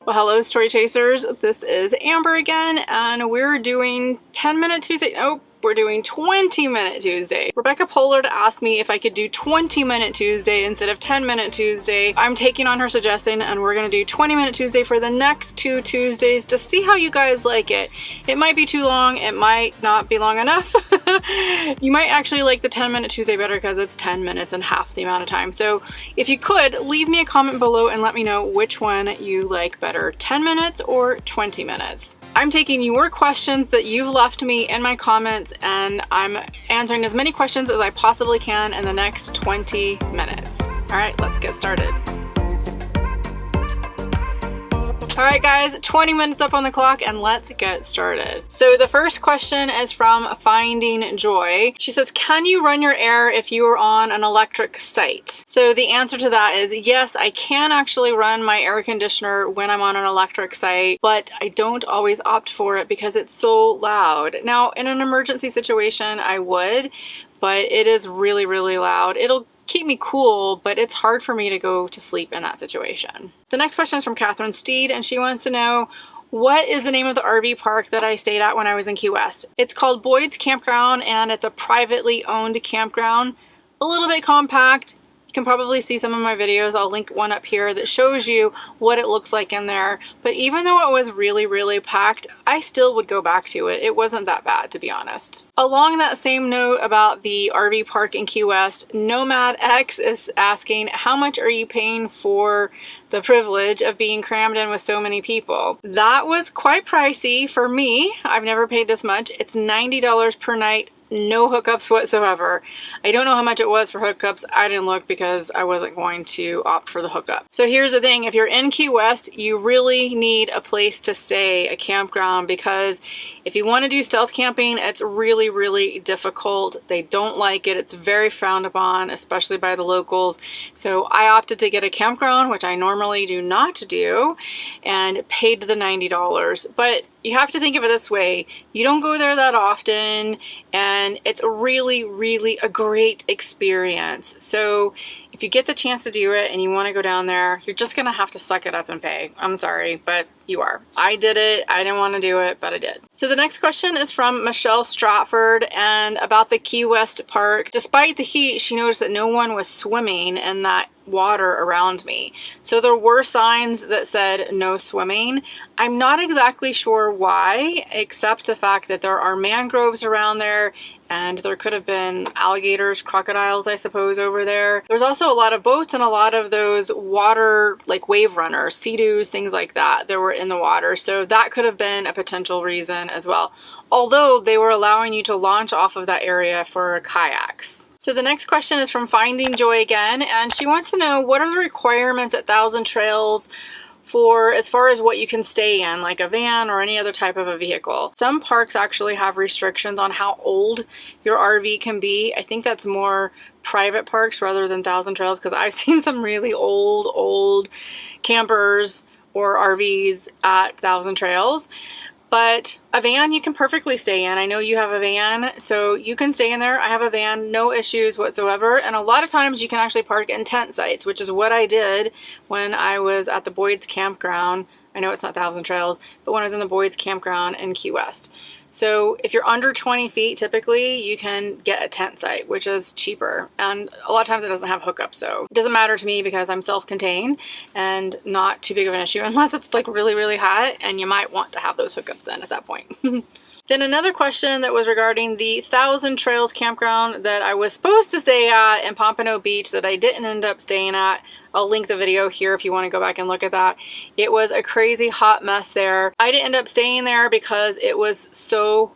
Well, hello Story Chasers, this is Amber again, and we're doing 10-minute Tuesday. Nope, we're doing 20-minute Tuesday. Rebecca Pollard asked me if I could do 20-minute Tuesday instead of 10-minute Tuesday. I'm taking on her suggestion, and we're gonna do 20-minute Tuesday for the next 2 Tuesdays to see how you guys like it. It might be too long, it might not be long enough. You might actually like the 10-minute Tuesday better because it's 10 minutes and half the amount of time. So if you could, leave me a comment below and let me know which one you like better, 10 minutes or 20 minutes. I'm taking your questions that you've left me in my comments, and I'm answering as many questions as I possibly can in the next 20 minutes. All right, let's get started. All right guys, 20 minutes up on the clock and let's get started. So the first question is from Finding Joy. She says, can you run your air if you are on an electric site? So the answer to that is yes, I can actually run my air conditioner when I'm on an electric site, but I don't always opt for it because it's so loud. Now, in an emergency situation, I would, but it is really, really loud. It'll keep me cool, but it's hard for me to go to sleep in that situation. The next question is from Catherine Steed, and she wants to know, what is the name of the RV park that I stayed at when I was in Key West? It's called Boyd's Campground, and it's a privately owned campground. A little bit compact. You can probably see some of my videos. I'll link one up here that shows you what it looks like in there. But even though it was really, really packed, I still would go back to it. It wasn't that bad, to be honest. Along that same note about the RV park in Key West, Nomad X is asking, how much are you paying for the privilege of being crammed in with so many people? That was quite pricey for me. I've never paid this much. It's $90 per night. No hookups whatsoever. I don't know how much it was for hookups. I didn't look because I wasn't going to opt for the hookup. So here's the thing. If you're in Key West, you really need a place to stay, a campground, because if you want to do stealth camping, it's really, really difficult. They don't like it. It's very frowned upon, especially by the locals. So I opted to get a campground, which I normally do not do, and paid the $90. But you have to think of it this way. You don't go there that often, and it's really, really a great experience. So if you get the chance to do it and you want to go down there, you're just going to have to suck it up and pay. I'm sorry, but you are. I did it. I didn't want to do it, but I did. So the next question is from Michelle Stratford, and about the Key West park. Despite the heat, she noticed that no one was swimming in that water around me. So there were signs that said no swimming. I'm not exactly sure why, except the fact that there are mangroves around there, and there could have been alligators, crocodiles, I suppose, over there. There's also a lot of boats and a lot of those water, like wave runners, sea-doos, things like that were in the water. So that could have been a potential reason as well. Although they were allowing you to launch off of that area for kayaks. So the next question is from Finding Joy again, and she wants to know, what are the requirements at Thousand Trails for as far as what you can stay in, like a van or any other type of a vehicle? Some parks actually have restrictions on how old your RV can be. I think that's more private parks rather than Thousand Trails, because I've seen some really old campers or RVs at Thousand Trails. But a van you can perfectly stay in. I know you have a van, so you can stay in there. I have a van, no issues whatsoever. And a lot of times you can actually park in tent sites, which is what I did when I was at the Boyd's Campground. I know it's not Thousand Trails, but when I was in the Boyd's Campground in Key West. So if you're under 20 feet, typically you can get a tent site, which is cheaper. And a lot of times it doesn't have hookups, so it doesn't matter to me because I'm self-contained and not too big of an issue unless it's like really, really hot, and you might want to have those hookups then at that point. Then another question that was regarding the Thousand Trails campground that I was supposed to stay at in Pompano Beach that I didn't end up staying at. I'll link the video here if you want to go back and look at that. It was a crazy hot mess there. I didn't end up staying there because it was so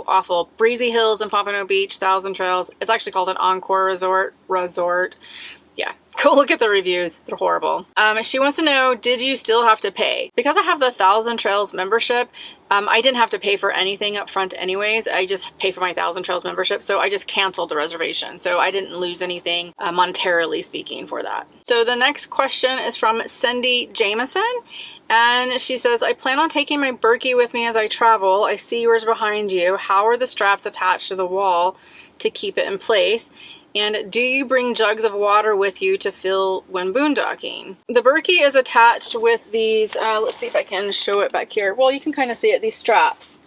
awful. Breezy Hills in Pompano Beach, Thousand Trails. It's actually called an Encore Resort. Yeah, go look at the reviews. They're horrible. She wants to know, did you still have to pay? Because I have the Thousand Trails membership, I didn't have to pay for anything up front anyways. I just pay for my Thousand Trails membership, so I just canceled the reservation. So I didn't lose anything monetarily speaking for that. So the next question is from Cindy Jameson. And she says, I plan on taking my Berkey with me as I travel. I see yours behind you. How are the straps attached to the wall to keep it in place? And do you bring jugs of water with you to fill when boondocking? The Berkey is attached with these, let's see if I can show it back here. Well, you can kind of see it, these straps.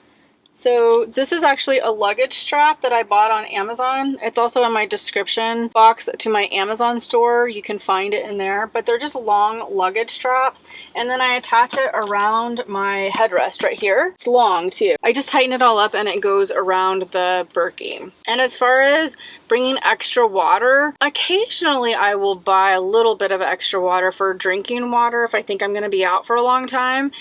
So this is actually a luggage strap that I bought on Amazon. It's also in my description box to my Amazon store. You can find it in there, but they're just long luggage straps. And then I attach it around my headrest right here. It's long too. I just tighten it all up and it goes around the Berkey. And as far as bringing extra water, occasionally I will buy a little bit of extra water for drinking water if I think I'm gonna be out for a long time.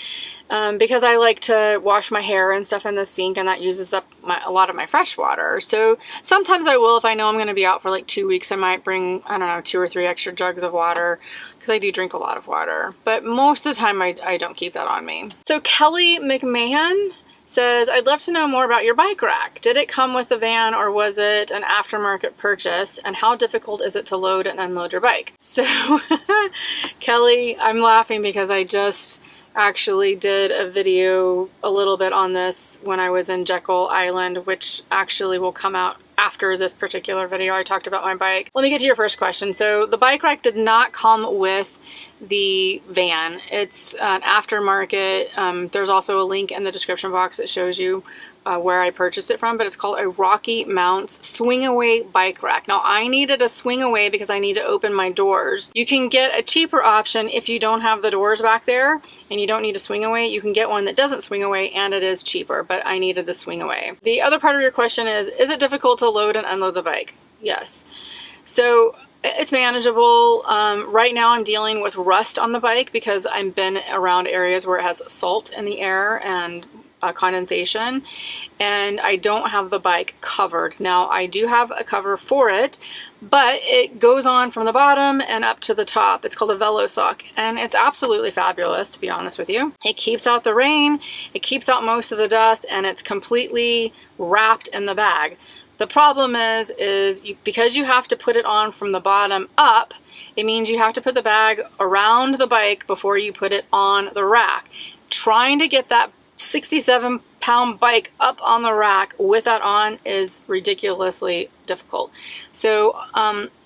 Because I like to wash my hair and stuff in the sink, and that uses up a lot of my fresh water. So sometimes I will, if I know I'm going to be out for like 2 weeks, I might bring, I don't know, 2 or 3 extra jugs of water, because I do drink a lot of water. But most of the time I don't keep that on me. So Kelly McMahon says, I'd love to know more about your bike rack. Did it come with the van or was it an aftermarket purchase? And how difficult is it to load and unload your bike? So Kelly, I'm laughing because I just actually did a video a little bit on this when I was in Jekyll Island, which actually will come out after this particular video. I talked about my bike. Let me get to your first question. So the bike rack did not come with the van. It's an aftermarket. There's also a link in the description box that shows you where I purchased it from, but it's called a Rocky Mounts swing away bike rack. Now I needed a swing away because I need to open my doors. You can get a cheaper option if you don't have the doors back there and you don't need a swing away. You can get one that doesn't swing away and it is cheaper, but I needed the swing away. The other part of your question is it difficult to load and unload the bike? Yes. So it's manageable. Right now I'm dealing with rust on the bike because I've been around areas where it has salt in the air and condensation, and I don't have the bike covered. Now I do have a cover for it, but it goes on from the bottom and up to the top. It's called a Velo Sock, and it's absolutely fabulous, to be honest with you. It keeps out the rain, it keeps out most of the dust, and it's completely wrapped in the bag. The problem is because you have to put it on from the bottom up, it means you have to put the bag around the bike before you put it on the rack. Trying to get that 67-pound bike up on the rack with that on is ridiculously difficult. So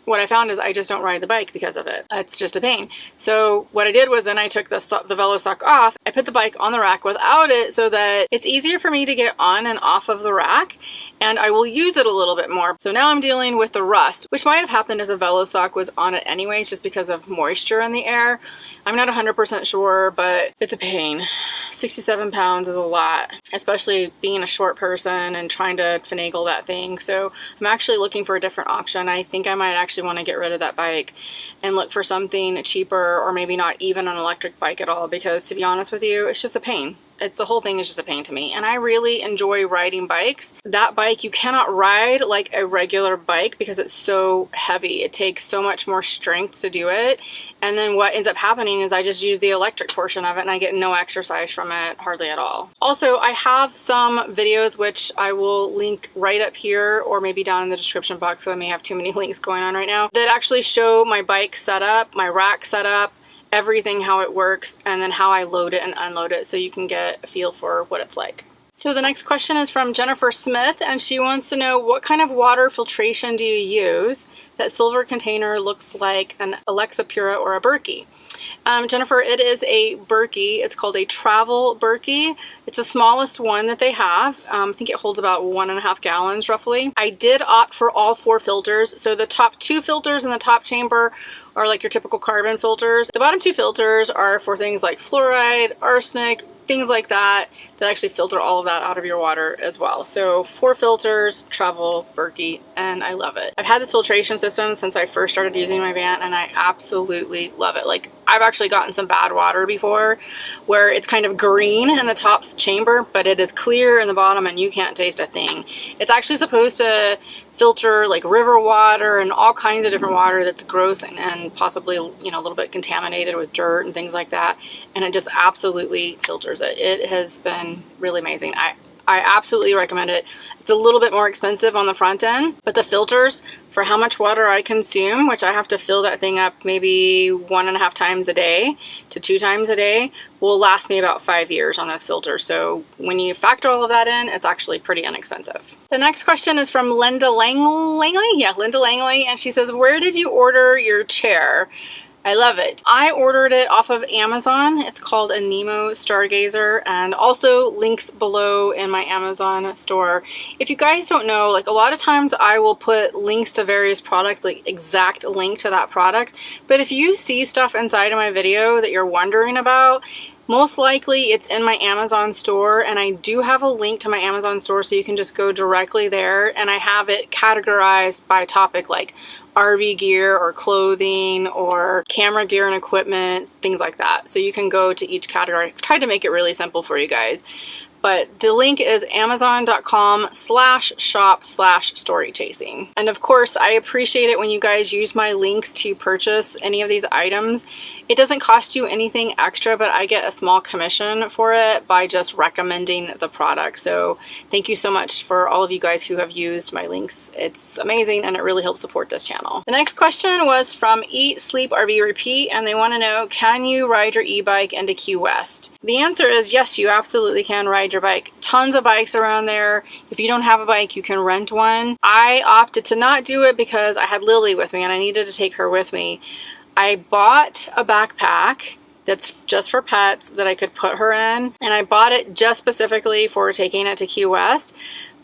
what I found is I just don't ride the bike because of it. It's just a pain. So what I did was then I took the Velo Sock off. I put the bike on the rack without it so that it's easier for me to get on and off of the rack, and I will use it a little bit more. So now I'm dealing with the rust, which might have happened if the Velo Sock was on it anyways, just because of moisture in the air. I'm not 100% sure, but it's a pain. 67 pounds is a lot, especially being a short person and trying to finagle that thing. So I'm actually looking for a different option. I think I might actually want to get rid of that bike and look for something cheaper, or maybe not even an electric bike at all, because to be honest with you, it's just a pain. The whole thing is just a pain to me, and I really enjoy riding bikes. That bike you cannot ride like a regular bike because it's so heavy. It takes so much more strength to do it, and then what ends up happening is I just use the electric portion of it and I get no exercise from it, hardly at all. Also, I have some videos which I will link right up here or maybe down in the description box, so I may have too many links going on right now, that actually show my bike setup, my rack setup, everything, how it works, and then how I load it and unload it so you can get a feel for what it's like. So the next question is from Jennifer Smith, and she wants to know, what kind of water filtration do you use? That silver container looks like an Alexa Pura or a Berkey. Jennifer, it is a Berkey. It's called a travel Berkey. It's the smallest one that they have. I think it holds about 1.5 gallons roughly. I did opt for all 4 filters. So the top 2 filters in the top chamber are like your typical carbon filters. The bottom 2 filters are for things like fluoride, arsenic, things like that, that actually filter all of that out of your water as well. So 4 filters, travel, Berkey, and I love it. I've had this filtration system since I first started using my van, and I absolutely love it. Like, I've actually gotten some bad water before where it's kind of green in the top chamber, but it is clear in the bottom and you can't taste a thing. It's actually supposed to filter like river water and all kinds of different water that's gross and possibly, you know, a little bit contaminated with dirt and things like that, and it just absolutely filters it. It has been really amazing. I absolutely recommend it. It's a little bit more expensive on the front end, but the filters for how much water I consume, which I have to fill that thing up maybe 1.5 times a day to 2 times a day, will last me about 5 years on those filters. So when you factor all of that in, it's actually pretty inexpensive. The next question is from Linda Langley. Yeah, Linda Langley. And she says, where did you order your chair? I love it. I ordered it off of Amazon. It's called a Nemo Stargazer, and also links below in my Amazon store. If you guys don't know, like a lot of times I will put links to various products, like exact link to that product. But if you see stuff inside of my video that you're wondering about, most likely it's in my Amazon store, and I do have a link to my Amazon store so you can just go directly there, and I have it categorized by topic like RV gear or clothing or camera gear and equipment, things like that. So you can go to each category. I've tried to make it really simple for you guys. But the link is amazon.com/shop/story chasing. And of course, I appreciate it when you guys use my links to purchase any of these items. It doesn't cost you anything extra, but I get a small commission for it by just recommending the product. So thank you so much for all of you guys who have used my links. It's amazing and it really helps support this channel. The next question was from Eat, Sleep, RV, Repeat, and they want to know, can you ride your e-bike into Key West? The answer is yes, you absolutely can ride your bike. Tons of bikes around there. If you don't have a bike, you can rent one. I opted to not do it because I had Lily with me and I needed to take her with me. I bought a backpack that's just for pets that I could put her in, and I bought it just specifically for taking it to Key West,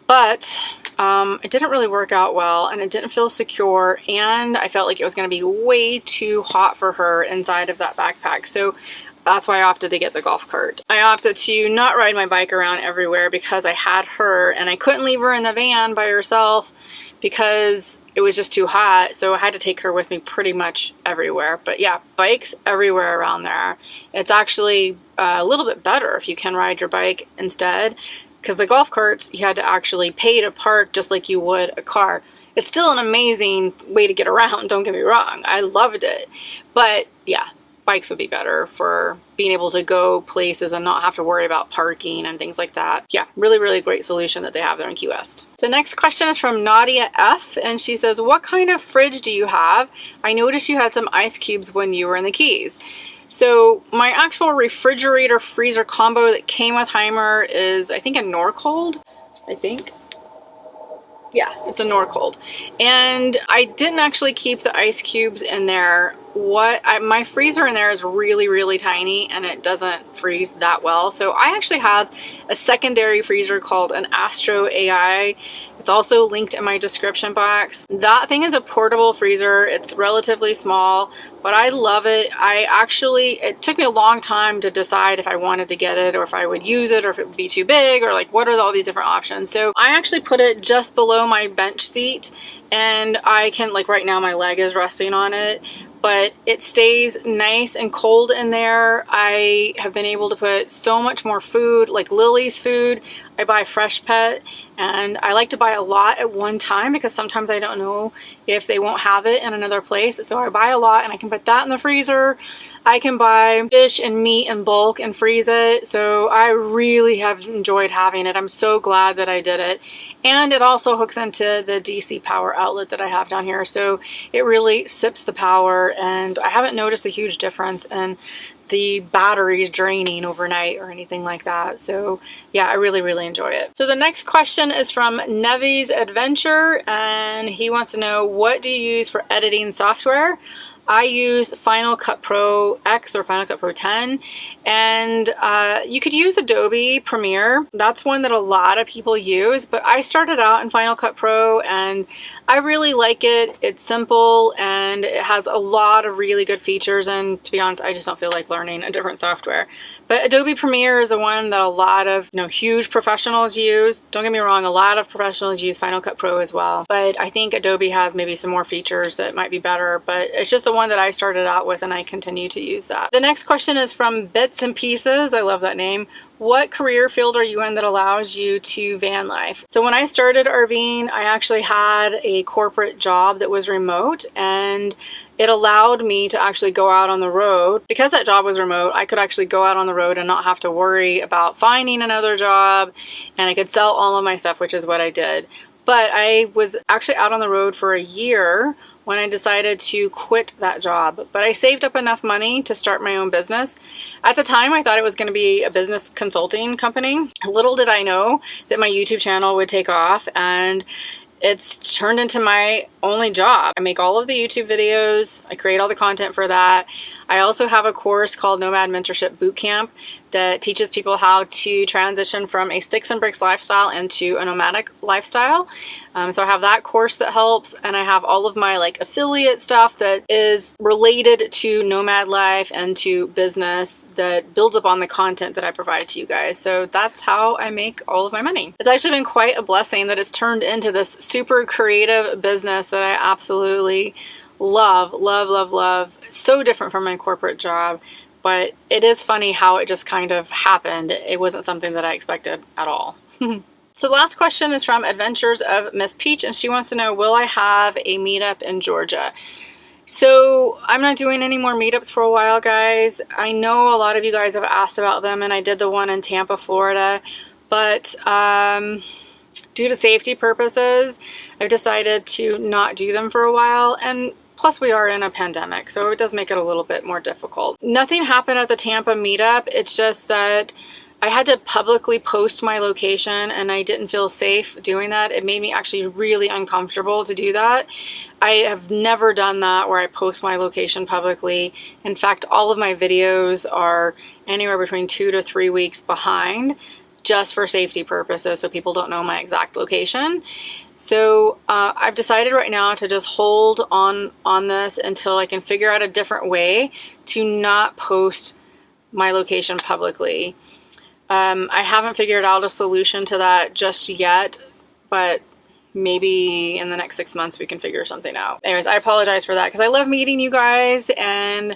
but it didn't really work out well and it didn't feel secure, and I felt like it was going to be way too hot for her inside of that backpack. So that's why I opted to get the golf cart. I opted to not ride my bike around everywhere because I had her and I couldn't leave her in the van by herself because it was just too hot. So I had to take her with me pretty much everywhere. But yeah, bikes everywhere around there. It's actually a little bit better if you can ride your bike instead, because the golf carts, you had to actually pay to park just like you would a car. It's still an amazing way to get around, don't get me wrong. I loved it. But yeah, bikes would be better for being able to go places and not have to worry about parking and things like that. Yeah, really, really great solution that they have there in Key West. The next question is from Nadia F, and she says, what kind of fridge do you have? I noticed you had some ice cubes when you were in the Keys. So my actual refrigerator freezer combo that came with Heimer is, I think, a Norcold, I think. Yeah, it's a Norcold. And I didn't actually keep the ice cubes in there. My freezer in there is really, really tiny and it doesn't freeze that well. So I actually have a secondary freezer called an Astro AI. It's also linked in my description box. That thing is a portable freezer. It's relatively small, but I love it. It took me a long time to decide if I wanted to get it or if I would use it or if it would be too big or like what are all these different options. So I actually put it just below my bench seat, and I can, like right now my leg is resting on it, but it stays nice and cold in there. I have been able to put so much more food, like Lily's food. I buy Fresh Pet, and I like to buy a lot at one time because sometimes I don't know if they won't have it in another place. So I buy a lot and I can put that in the freezer. I can buy fish and meat in bulk and freeze it. So I really have enjoyed having it. I'm so glad that I did it. And it also hooks into the DC power outlet that I have down here. So it really sips the power, and I haven't noticed a huge difference in the batteries draining overnight or anything like that. So yeah, I really, really enjoy it. So the next question is from Nevy's Adventure, and he wants to know, what do you use for editing software? I use Final Cut Pro X or Final Cut Pro 10, and you could use Adobe Premiere. That's one that a lot of people use, but I started out in Final Cut Pro and I really like it. It's simple and it has a lot of really good features, and to be honest, I just don't feel like learning a different software. But Adobe Premiere is the one that a lot of huge professionals use. Don't get me wrong, a lot of professionals use Final Cut Pro as well, but I think Adobe has maybe some more features that might be better, but it's just the one that I started out with and I continue to use that. The next question is from Bits and Pieces. I love that name. What career field are you in that allows you to van life? So when I started RVing, I actually had a corporate job that was remote, and it allowed me to actually go out on the road. Because that job was remote, I could actually go out on the road and not have to worry about finding another job, and I could sell all of my stuff, which is what I did. But I was actually out on the road for a year when I decided to quit that job. But I saved up enough money to start my own business. At the time, I thought it was going to be a business consulting company. Little did I know that my YouTube channel would take off, and it's turned into my only job. I make all of the YouTube videos. I create all the content for that. I also have a course called Nomad Mentorship Bootcamp that teaches people how to transition from a sticks and bricks lifestyle into a nomadic lifestyle. So I have that course that helps, and I have all of my like affiliate stuff that is related to nomad life and to business that builds upon the content that I provide to you guys. So that's how I make all of my money. It's actually been quite a blessing that it's turned into this super creative business that I absolutely love, love, love, love. So different from my corporate job, but it is funny how it just kind of happened. It wasn't something that I expected at all. So the last question is from Adventures of Miss Peach, and she wants to know, will I have a meetup in Georgia? So I'm not doing any more meetups for a while, guys. I know a lot of you guys have asked about them, and I did the one in Tampa, Florida, but due to safety purposes, I've decided to not do them for a while, and plus we are in a pandemic, so it does make it a little bit more difficult. Nothing happened at the Tampa meetup. It's just that I had to publicly post my location, and I didn't feel safe doing that. It made me actually really uncomfortable to do that. I have never done that where I post my location publicly. In fact, all of my videos are anywhere between 2 to 3 weeks behind, just for safety purposes, so people don't know my exact location. So I've decided right now to just hold on this until I can figure out a different way to not post my location publicly. I haven't figured out a solution to that just yet, but maybe in the next 6 months we can figure something out. Anyways, I apologize for that because I love meeting you guys and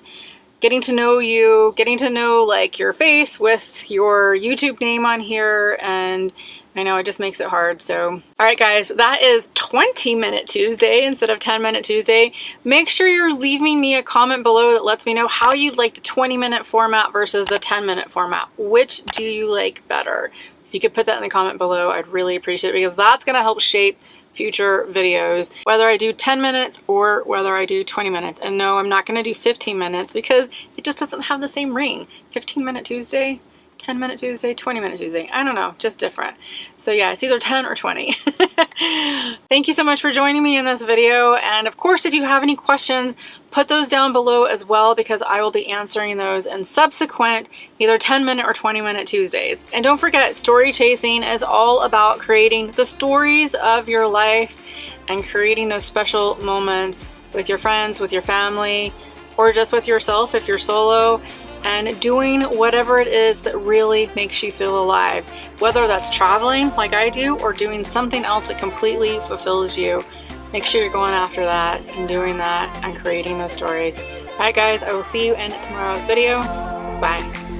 getting to know you, getting to know like your face with your YouTube name on here, and I know it just makes it hard. So, all right guys, that is 20-minute Tuesday instead of 10-minute Tuesday. Make sure you're leaving me a comment below that lets me know how you like the 20-minute format versus the 10-minute format. Which do you like better? If you could put that in the comment below, I'd really appreciate it, because that's gonna help shape future videos, whether I do 10 minutes or whether I do 20 minutes. And no, I'm not going to do 15 minutes because it just doesn't have the same ring. 15-minute Tuesday, 10-minute Tuesday, 20-minute Tuesday. I don't know, just different. So yeah, it's either 10 or 20. Thank you so much for joining me in this video. And of course, if you have any questions, put those down below as well, because I will be answering those in subsequent either 10-minute or 20-minute Tuesdays. And don't forget, story chasing is all about creating the stories of your life and creating those special moments with your friends, with your family, or just with yourself if you're solo, and doing whatever it is that really makes you feel alive. Whether that's traveling like I do or doing something else that completely fulfills you. Make sure you're going after that and doing that and creating those stories. All right guys, I will see you in tomorrow's video. Bye.